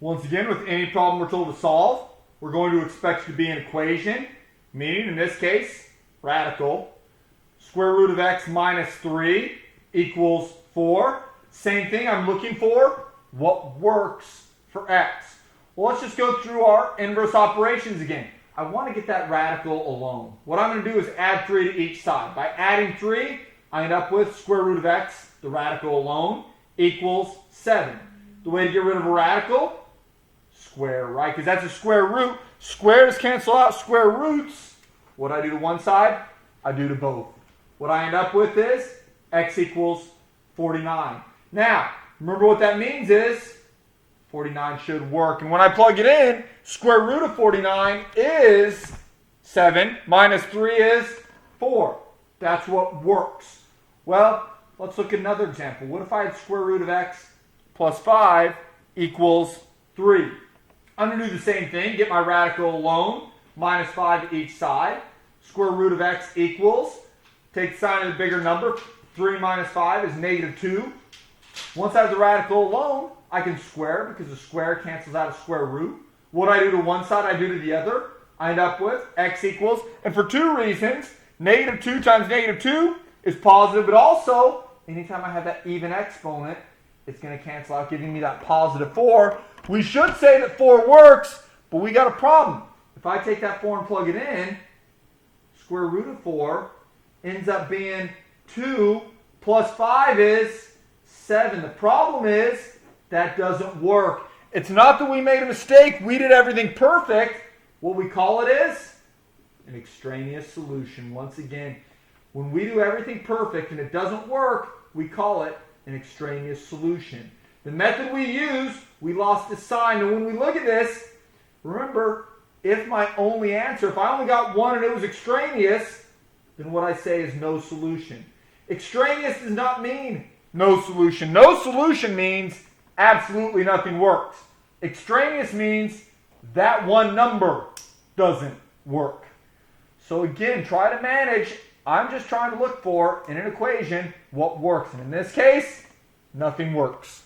Once again, with any problem we're told to solve, we're going to expect it to be an equation, meaning in this case, radical. Square root of x minus 3 equals 4. Same thing, I'm looking for what works for x. Well, let's just go through our inverse operations again. I want to get that radical alone. What I'm going to do is add 3 to each side. By adding 3, I end up with square root of x, the radical alone, equals 7. The way to get rid of a radical, square, right? Because that's a square root. Squares cancel out square roots. What I do to one side, I do to both. What I end up with is x equals 49. Now, remember what that means is 49 should work. And when I plug it in, square root of 49 is 7, minus 3 is 4. That's what works. Well, let's look at another example. What if I had square root of x plus 5 equals 3? I'm going to do the same thing, get my radical alone, minus 5 to each side. Square root of x equals, take the sign of the bigger number, 3 minus 5 is negative 2. Once I have the radical alone, I can square because the square cancels out a square root. What I do to one side, I do to the other. I end up with x equals, and for two reasons, negative 2 times negative 2 is positive, but also, anytime I have that even exponent, it's going to cancel out, giving me that positive 4. We should say that 4 works, but we got a problem. If I take that 4 and plug it in, square root of 4 ends up being 2 plus 5 is 7. The problem is that doesn't work. It's not that we made a mistake. We did everything perfect. What we call it is an extraneous solution. Once again, when we do everything perfect and it doesn't work, we call it an extraneous solution. The method we use, we lost the sign. And when we look at this, remember, if my only answer, if I only got 1 and it was extraneous, then what I say is no solution. Extraneous does not mean no solution. No solution means absolutely nothing works. Extraneous means that one number doesn't work. So again, try to manage. I'm just trying to look for, in an equation, what works. And in this case, nothing works.